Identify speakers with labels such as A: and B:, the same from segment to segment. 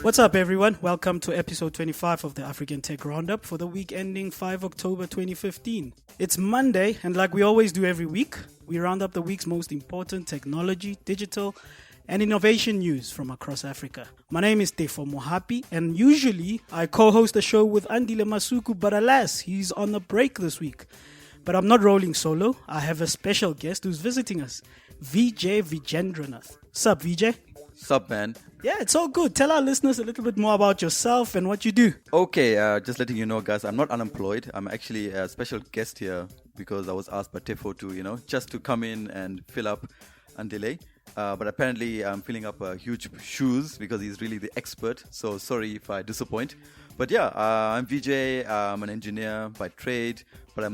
A: What's up, everyone? Welcome to episode 25 of the African Tech Roundup for the week ending 5 October 2015. It's Monday, and like we always do every week, we round up the week's most important technology, digital, and innovation news from across Africa. My name is Tefo Mohapi, and usually I co-host the show with Andile Masuku, but alas, he's on a break this week. But I'm not rolling solo. I have a special guest who's visiting us, Vijay Vijendranath. Sup, Vijay?
B: Sup, man?
A: Yeah, it's all good. Tell our listeners a little bit more about yourself and what you do.
B: Okay, just letting you know, guys, I'm not unemployed. I'm actually a special guest here because I was asked by Tefo to, just to come in and fill up Andile. But apparently I'm filling up huge shoes because he's really the expert. So sorry if I disappoint. But yeah, I'm Vijay. I'm an engineer by trade, but I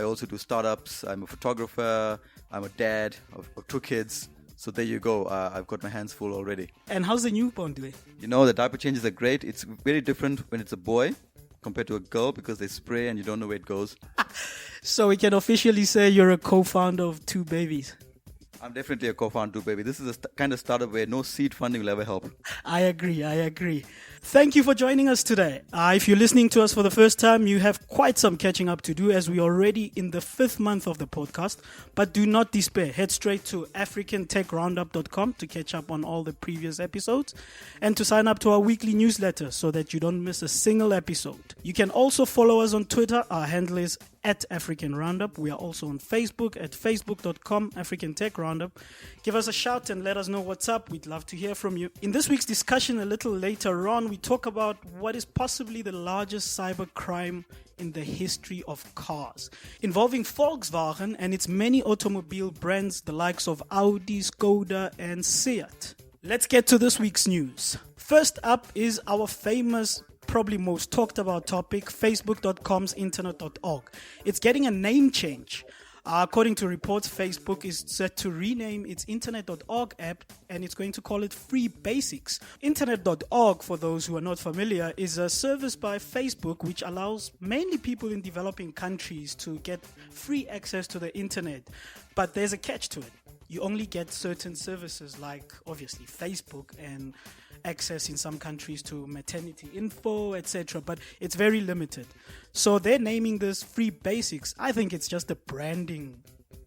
B: also do startups. I'm a photographer. I'm a dad of 2 kids. So there you go. I've got my hands full already.
A: And how's the newborn doing?
B: The diaper changes are great. It's very different when it's a boy compared to a girl because they spray and you don't know where it goes.
A: So we can officially say you're a co-founder of 2 babies.
B: I'm definitely a co-founder, baby. This is a kind of startup where no seed funding will ever help.
A: I agree. Thank you for joining us today. If you're listening to us for the first time, you have quite some catching up to do as we're already in the 5th month of the podcast. But do not despair. Head straight to africantechroundup.com to catch up on all the previous episodes and to sign up to our weekly newsletter so that you don't miss a single episode. You can also follow us on Twitter. Our handle is @African Roundup. We are also on Facebook at facebook.com African Tech Roundup. Give us a shout and let us know what's up. We'd love to hear from you. In this week's discussion a little later on, we talk about what is possibly the largest cyber crime in the history of cars, involving Volkswagen and its many automobile brands, the likes of Audi, Skoda and Seat. Let's get to this week's news. First up is our famous, probably most talked about topic, Facebook.com's internet.org. It's getting a name change. According to reports, Facebook is set to rename its internet.org app and it's going to call it Free Basics. Internet.org, for those who are not familiar, is a service by Facebook which allows mainly people in developing countries to get free access to the internet. But there's a catch to it. You only get certain services like, obviously, Facebook and access in some countries to maternity info, etc. But it's very limited. So they're naming this Free Basics. I think it's just a branding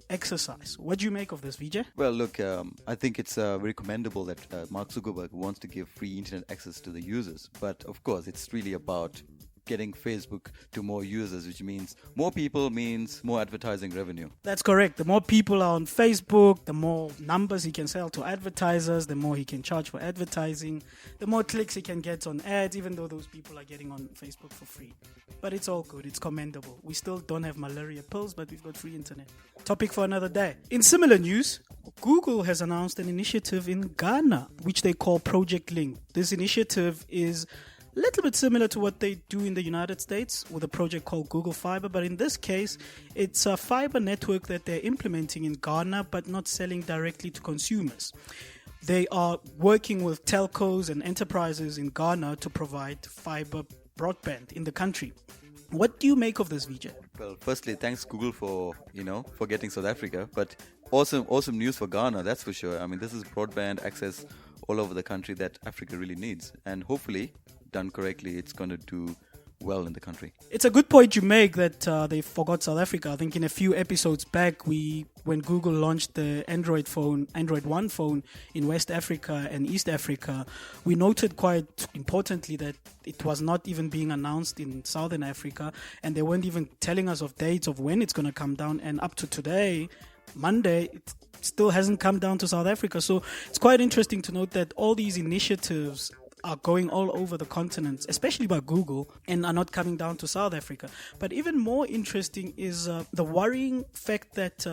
A: exercise. What do you make of this, Vijay?
B: Well, look, I think it's very commendable that Mark Zuckerberg wants to give free internet access to the users. But of course, it's really about getting Facebook to more users, which means more people means more advertising revenue.
A: That's correct. The more people are on Facebook, the more numbers he can sell to advertisers, the more he can charge for advertising, the more clicks he can get on ads, even though those people are getting on Facebook for free. But it's all good. It's commendable. We still don't have malaria pills, but we've got free internet. Topic for another day. In similar news, Google has announced an initiative in Ghana, which they call Project Link. This initiative is a little bit similar to what they do in the United States with a project called Google Fiber, but in this case, it's a fiber network that they're implementing in Ghana, but not selling directly to consumers. They are working with telcos and enterprises in Ghana to provide fiber broadband in the country. What do you make of this, Vijay?
B: Well, firstly, thanks Google for getting South Africa, but awesome news for Ghana, that's for sure. I mean, this is broadband access all over the country that Africa really needs, and hopefully, done correctly, it's going to do well in the country.
A: It's a good point you make that they forgot South Africa. I think in a few episodes back, when Google launched the Android One phone in West Africa and East Africa, we noted quite importantly that it was not even being announced in Southern Africa, and they weren't even telling us of dates of when it's going to come down. And up to today, Monday, it still hasn't come down to South Africa. So it's quite interesting to note that all these initiatives are going all over the continent, especially by Google, and are not coming down to South Africa. But even more interesting is the worrying fact that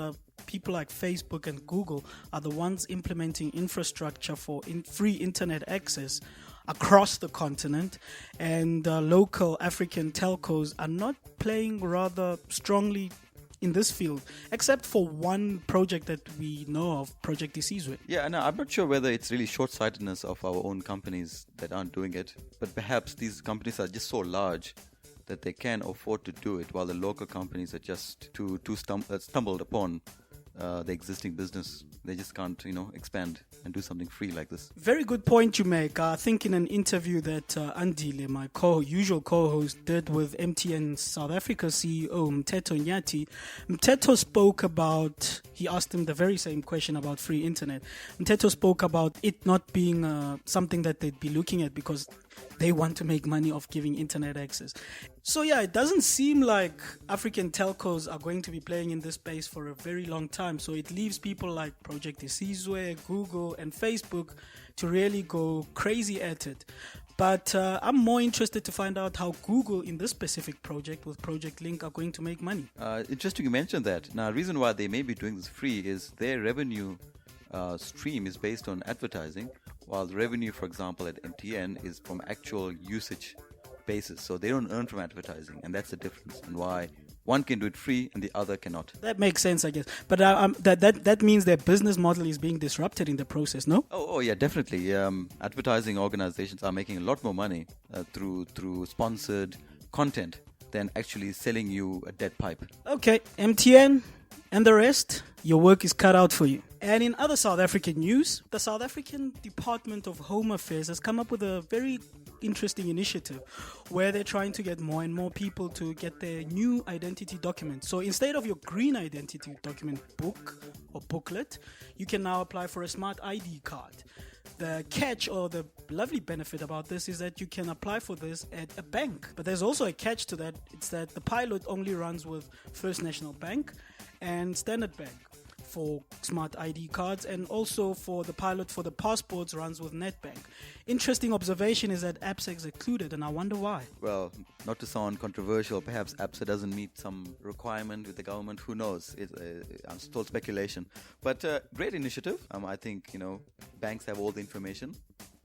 A: people like Facebook and Google are the ones implementing infrastructure for free internet access across the continent, and local African telcos are not playing rather strongly in this field, except for one project that we know of, Project Isizwe.
B: Yeah, no, I'm not sure whether it's really short-sightedness of our own companies that aren't doing it, but perhaps these companies are just so large that they can afford to do it, while the local companies are just stumbled upon the existing business. They just can't, expand and do something free like this.
A: Very good point you make. I think in an interview that Andile, my usual co-host, did with MTN South Africa CEO Mteto Nyati, Mteto spoke about, he asked him the very same question about free internet. Mteto spoke about it not being something that they'd be looking at because they want to make money off giving internet access. So yeah, it doesn't seem like African telcos are going to be playing in this space for a very long time. So it leaves people like Project Isizwe, Google and Facebook to really go crazy at it. But I'm more interested to find out how Google in this specific project with Project Link are going to make money.
B: Interesting you mentioned that. Now, the reason why they may be doing this free is their revenue stream is based on advertising, while the revenue, for example, at MTN is from actual usage basis. So they don't earn from advertising, and that's the difference, and why one can do it free and the other cannot.
A: That makes sense, I guess. But that means their business model is being disrupted in the process, no?
B: Oh yeah, definitely. Advertising organizations are making a lot more money through sponsored content than actually selling you a dead pipe.
A: Okay, MTN and the rest, your work is cut out for you. And in other South African news, the South African Department of Home Affairs has come up with a very interesting initiative where they're trying to get more and more people to get their new identity document. So instead of your green identity document book or booklet, you can now apply for a smart ID card. The catch or the lovely benefit about this is that you can apply for this at a bank. But there's also a catch to that. It's that the pilot only runs with First National Bank and Standard Bank for smart ID cards, and also for the pilot for the passports runs with Nedbank. Interesting observation is that ABSA is excluded, and I wonder why.
B: Well, not to sound controversial, perhaps ABSA doesn't meet some requirement with the government. Who knows? I'm still speculation. But great initiative. I think, banks have all the information.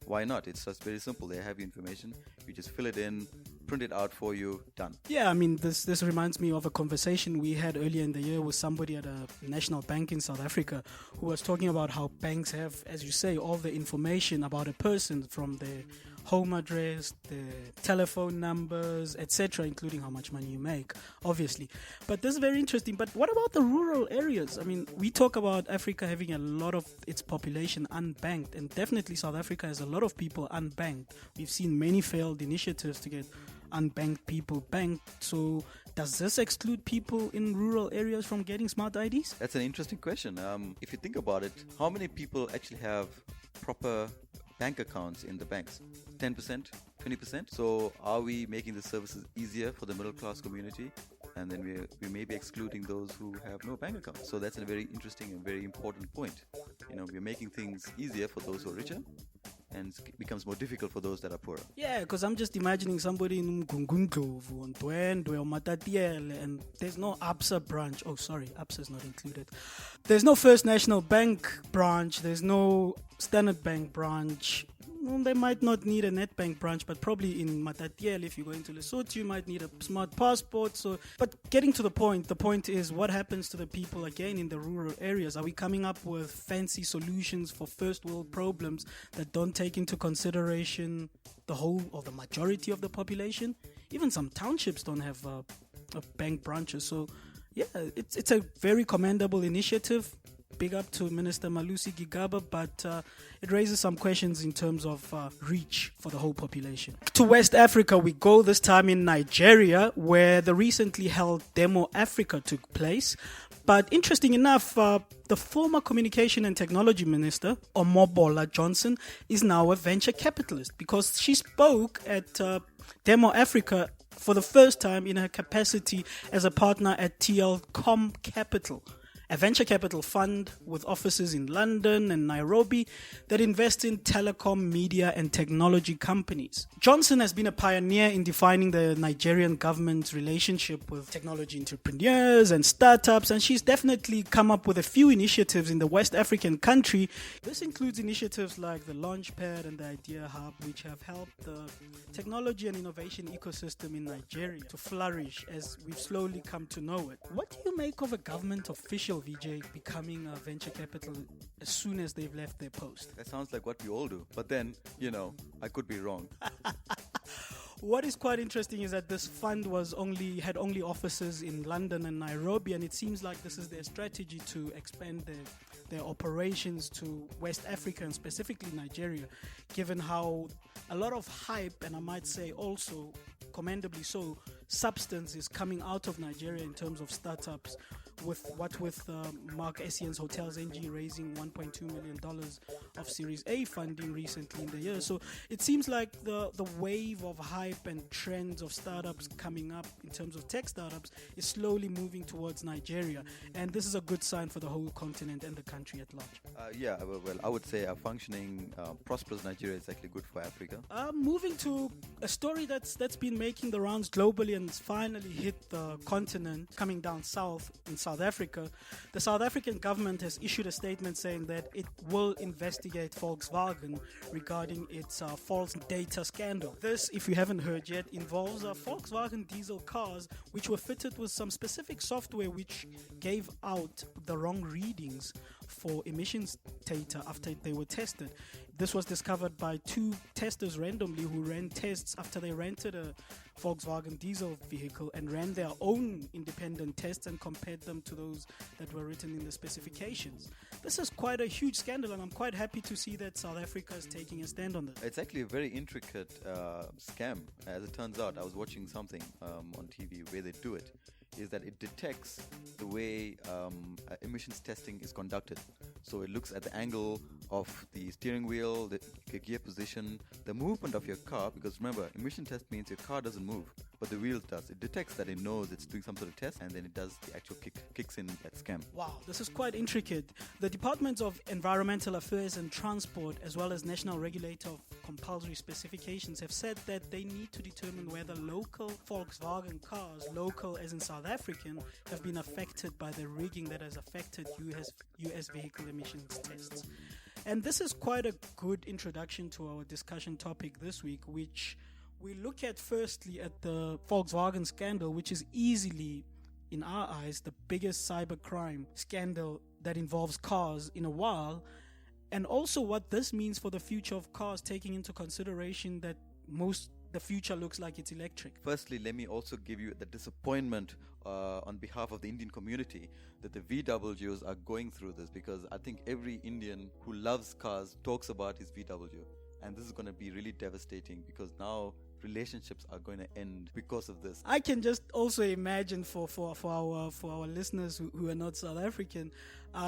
B: Why not? It's just very simple. They have the information. You just fill it in, print it out for you, done.
A: Yeah, this reminds me of a conversation we had earlier in the year with somebody at a national bank in South Africa who was talking about how banks have, as you say, all the information about a person, from their home address, their telephone numbers, etc., including how much money you make, obviously. But this is very interesting. But what about the rural areas? We talk about Africa having a lot of its population unbanked, and definitely South Africa has a lot of people unbanked. We've seen many failed initiatives to get unbanked people banked. So does this exclude people in rural areas from getting smart IDs?
B: That's an interesting question. If you think about it, how many people actually have proper bank accounts in the banks? 10%, 20%. So are we making the services easier for the middle class community? And then we may be excluding those who have no bank account. So that's a very interesting and very important point. We're making things easier for those who are richer, and it becomes more difficult for those that are poorer.
A: Yeah, because I'm just imagining somebody in Mgungundlovu, on Dwendwe, or Matatiele, and there's no ABSA branch. Oh, sorry, ABSA is not included. There's no First National Bank branch. There's no Standard Bank branch. They might not need a Nedbank branch, but probably in Matatiele, if you're going to Lesotho, you might need a smart passport. But getting to the point is, what happens to the people again in the rural areas? Are we coming up with fancy solutions for first world problems that don't take into consideration the whole or the majority of the population? Even some townships don't have bank branches. So yeah, it's a very commendable initiative. Big up to Minister Malusi Gigaba, but it raises some questions in terms of reach for the whole population. To West Africa we go, this time in Nigeria, where the recently held Demo Africa took place. But interesting enough, the former Communication and Technology Minister, Omobola Johnson, is now a venture capitalist because she spoke at Demo Africa for the first time in her capacity as a partner at TLCom Capital, a venture capital fund with offices in London and Nairobi that invest in telecom, media and technology companies. Johnson has been a pioneer in defining the Nigerian government's relationship with technology entrepreneurs and startups, and she's definitely come up with a few initiatives in the West African country. This includes initiatives like the Launchpad and the Idea Hub, which have helped the technology and innovation ecosystem in Nigeria to flourish as we've slowly come to know it. What do you make of a government official, VJ, becoming a venture capital as soon as they've left their post?
B: That sounds like what we all do. But then, I could be wrong.
A: What is quite interesting is that this fund had only offices in London and Nairobi, and it seems like this is their strategy to expand their operations to West Africa and specifically Nigeria, given how a lot of hype, and I might say also commendably so, substance is coming out of Nigeria in terms of startups, with Mark Essien's Hotels NG raising $1.2 million of Series A funding recently in the year. So it seems like the wave of hype and trends of startups coming up in terms of tech startups is slowly moving towards Nigeria, and this is a good sign for the whole continent and the country at large.
B: Well, I would say a functioning, prosperous Nigeria is actually good for Africa.
A: Moving to a story that's been making the rounds globally and finally hit the continent, coming down south in South Africa. The South African government has issued a statement saying that it will investigate Volkswagen regarding its false data scandal. This, if you haven't heard yet, involves Volkswagen diesel cars which were fitted with some specific software which gave out the wrong readings for emissions data after they were tested. This was discovered by two testers randomly who ran tests after they rented a Volkswagen diesel vehicle and ran their own independent tests and compared them to those that were written in the specifications. This is quite a huge scandal, and I'm quite happy to see that South Africa is taking a stand on this.
B: It's actually a very intricate scam. As it turns out, I was watching something on TV where they do it, is that it detects the way emissions testing is conducted. So it looks at the angle of the steering wheel, the gear position, the movement of your car, because remember, emission test means your car doesn't move, but the wheel does. It detects that, it knows it's doing some sort of test, and then it does the actual kicks in that scam.
A: Wow, this is quite intricate. The Departments of Environmental Affairs and Transport, as well as National Regulator of Compulsory Specifications, have said that they need to determine whether local Volkswagen cars, local as in South African, have been affected by the rigging that has affected US vehicle emissions tests. And this is quite a good introduction to our discussion topic this week, which we look at firstly at the Volkswagen scandal, which is easily, in our eyes, the biggest cybercrime scandal that involves cars in a while, and also what this means for the future of cars, taking into consideration that the future looks like it's electric.
B: Firstly, let me also give you the disappointment on behalf of the Indian community that the VWs are going through this, because I think every Indian who loves cars talks about his VW. And this is going to be really devastating, because now relationships are going to end because of this.
A: I can just also imagine for our listeners who are not South African,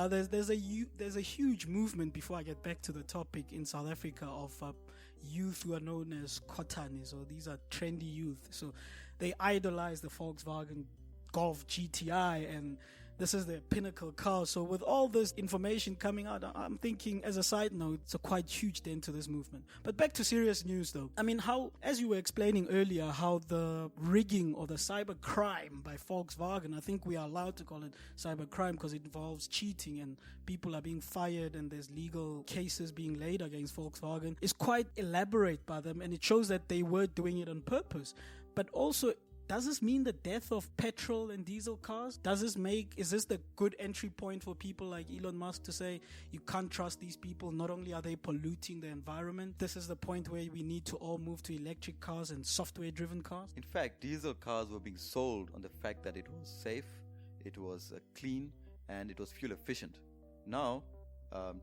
A: there's a huge movement, before I get back to the topic, in South Africa of youth who are known as Kotanis, or these are trendy youth. So they idolize the Volkswagen Golf GTI, and this is the pinnacle car. So with all this information coming out, I'm thinking, as a side note, it's a quite huge dent to this movement. But back to serious news though. I mean, how, as you were explaining earlier, how the rigging or the cyber crime by Volkswagen, I think we are allowed to call it cyber crime because it involves cheating and people are being fired and there's legal cases being laid against Volkswagen, is quite elaborate by them, and it shows that they were doing it on purpose. But also, does this mean the death of petrol and diesel cars? Is this the good entry point for people like Elon Musk to say, you can't trust these people, not only are they polluting the environment, this is the point where we need to all move to electric cars and software-driven cars?
B: In fact, diesel cars were being sold on the fact that it was safe, it was clean, and it was fuel efficient. Now,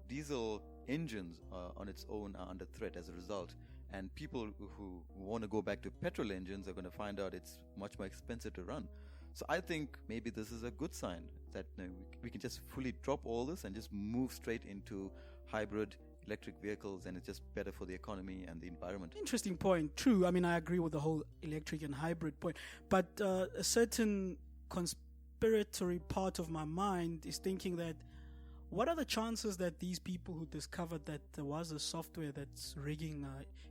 B: diesel engines on its own are under threat as a result. And people who want to go back to petrol engines are going to find out it's much more expensive to run. So I think maybe this is a good sign that we can just fully drop all this and just move straight into hybrid electric vehicles, and it's just better for the economy and the environment.
A: Interesting point. True. I mean, I agree with the whole electric and hybrid point. But a certain conspiratory part of my mind is thinking that, what are the chances that these people who discovered that there was a software that's rigging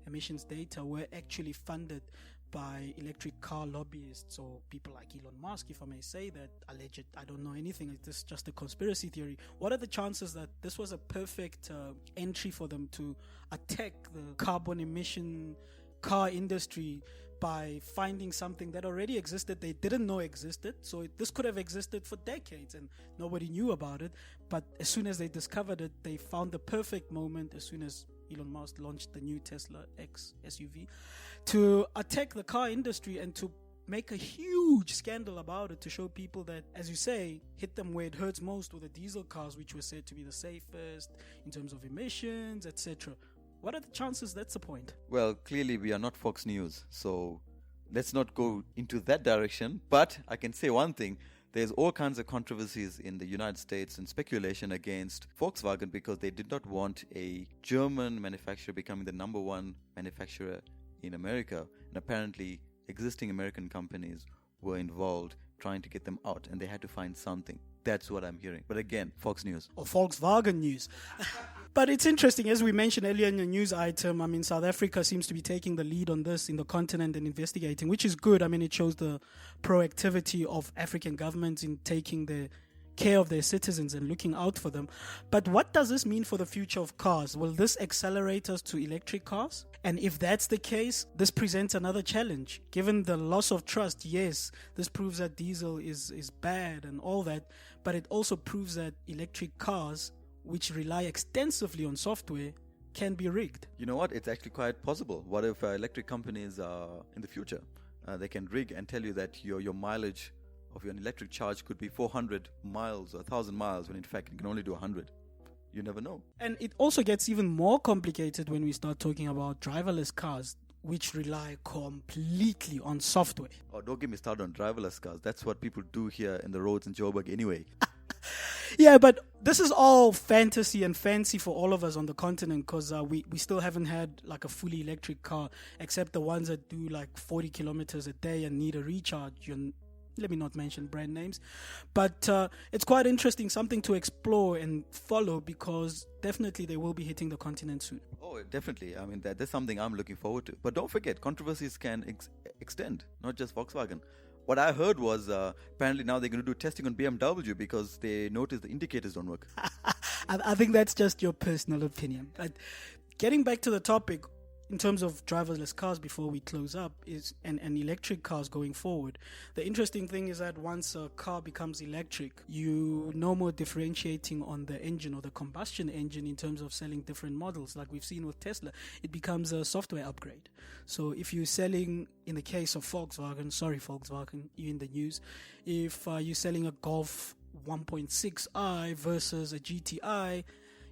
A: emissions data were actually funded by electric car lobbyists or people like Elon Musk, if I may say that, alleged? I don't know anything. It's just a conspiracy theory. What are the chances that this was a perfect entry for them to attack the carbon emission car industry by finding something that already existed they didn't know existed? So this could have existed for decades and nobody knew about it, but as soon as they discovered it, they found the perfect moment, as soon as Elon Musk launched the new Tesla X SUV to attack the car industry and to make a huge scandal about it, to show people that, as you say, hit them where it hurts most with the diesel cars, which were said to be the safest in terms of emissions, etc. What are the chances that's the point?
B: Well, clearly we are not Fox News, so let's not go into that direction. But I can say one thing. There's all kinds of controversies in the United States and speculation against Volkswagen because they did not want a German manufacturer becoming the number one manufacturer in America. And apparently existing American companies were involved trying to get them out, and they had to find something. That's what I'm hearing. But again, Fox News.
A: Or Volkswagen News. But it's interesting, as we mentioned earlier in the news item, I mean, South Africa seems to be taking the lead on this in the continent and investigating, which is good. I mean, it shows the proactivity of African governments in taking the care of their citizens and looking out for them. But what does this mean for the future of cars? Will this accelerate us to electric cars? And if that's the case, this presents another challenge. Given the loss of trust, yes, this proves that diesel is bad and all that, but it also proves that electric cars, which rely extensively on software, can be rigged.
B: You know what? It's actually quite possible. What if electric companies in the future, they can rig and tell you that your mileage of your electric charge could be 400 miles or 1,000 miles, when in fact it can only do 100. You never know.
A: And it also gets even more complicated when we start talking about driverless cars, which rely completely on software.
B: Oh, don't get me started on driverless cars. That's what people do here in the roads in Joburg anyway.
A: Yeah, but this is all fantasy and fancy for all of us on the continent, because we still haven't had like a fully electric car, except the ones that do like 40 kilometers a day and need a recharge. Let me not mention brand names, but it's quite interesting, something to explore and follow, because definitely they will be hitting the continent soon.
B: Oh, definitely. I mean, that's something I'm looking forward to. But don't forget, controversies can extend, not just Volkswagen. What I heard was apparently now they're going to do testing on BMW because they noticed the indicators don't work.
A: I think that's just your personal opinion. But getting back to the topic, in terms of driverless cars before we close up, is and electric cars going forward, the interesting thing is that once a car becomes electric, you no more differentiating on the engine or the combustion engine in terms of selling different models. Like we've seen with Tesla, it becomes a software upgrade. So if you're selling, in the case of Volkswagen, sorry Volkswagen, you're in the news, if you're selling a Golf 1.6i versus a GTI,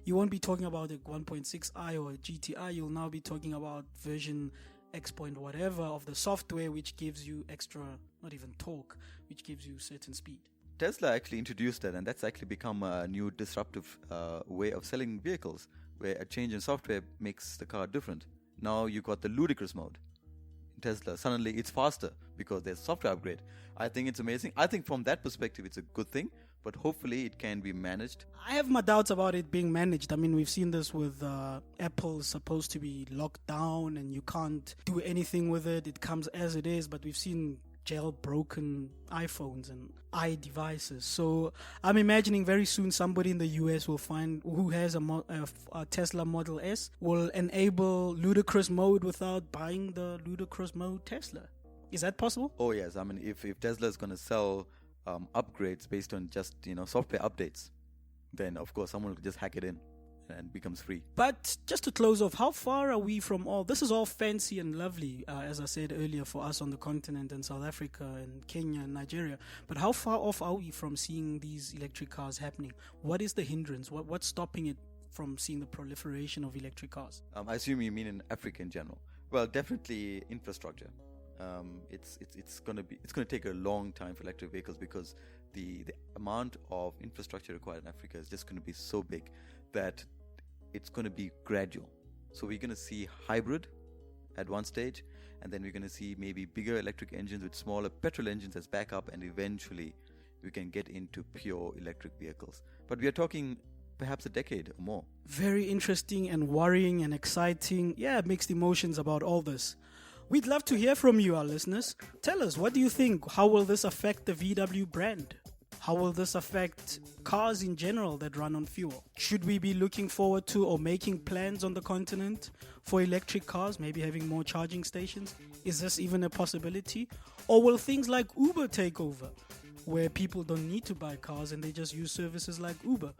A: you won't be talking about a 1.6i or a GTI. You'll now be talking about version X point whatever of the software, which gives you extra, not even torque, which gives you certain speed.
B: Tesla actually introduced that, and that's actually become a new disruptive way of selling vehicles, where a change in software makes the car different. Now you got the ludicrous mode in Tesla. Suddenly it's faster because there's software upgrade. I think it's amazing. I think from that perspective it's a good thing, but hopefully it can be managed.
A: I have my doubts about it being managed. I mean, we've seen this with Apple supposed to be locked down and you can't do anything with it. It comes as it is, but we've seen jailbroken iPhones and iDevices. So I'm imagining very soon somebody in the US will find who has a Tesla Model S will enable ludicrous mode without buying the ludicrous mode Tesla. Is that possible?
B: Oh yes, I mean if Tesla is going to sell upgrades based on just software updates, then of course someone will just hack it in and becomes free.
A: But just to close off, how far are we from all this? Is all fancy and lovely, as I said earlier, for us on the continent in South Africa and Kenya and Nigeria, but how far off are we from seeing these electric cars happening? What is the hindrance? What's stopping it from seeing the proliferation of electric cars?
B: I assume you mean in Africa in general. Well, definitely infrastructure. It's going to take a long time for electric vehicles because the amount of infrastructure required in Africa is just going to be so big that it's going to be gradual. So we're going to see hybrid at one stage, and then we're going to see maybe bigger electric engines with smaller petrol engines as backup, and eventually we can get into pure electric vehicles. But we are talking perhaps a decade or more.
A: Very interesting and worrying and exciting. Yeah, mixed emotions about all this. We'd love to hear from you, our listeners. Tell us, what do you think? How will this affect the VW brand? How will this affect cars in general that run on fuel? Should we be looking forward to or making plans on the continent for electric cars, maybe having more charging stations? Is this even a possibility? Or will things like Uber take over, where people don't need to buy cars and they just use services like Uber?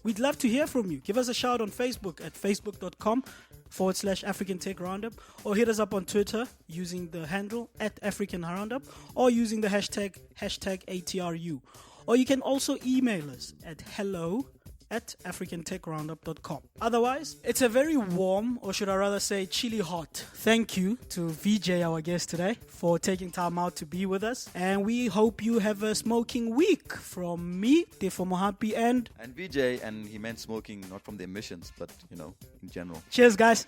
A: We'd love to hear from you. Give us a shout on Facebook at facebook.com Facebook.com/African Tech Roundup, or hit us up on Twitter using the handle @African Roundup, or using the hashtag #ATRU. Or you can also email us at hello@africantechroundup.com. Otherwise, it's a very warm, or should I rather say chilly hot, thank you to VJ, our guest today, for taking time out to be with us. And we hope you have a smoking week. From me, Tefo Mohapi, and
B: VJ, and he meant smoking not from the emissions, but in general.
A: Cheers, guys.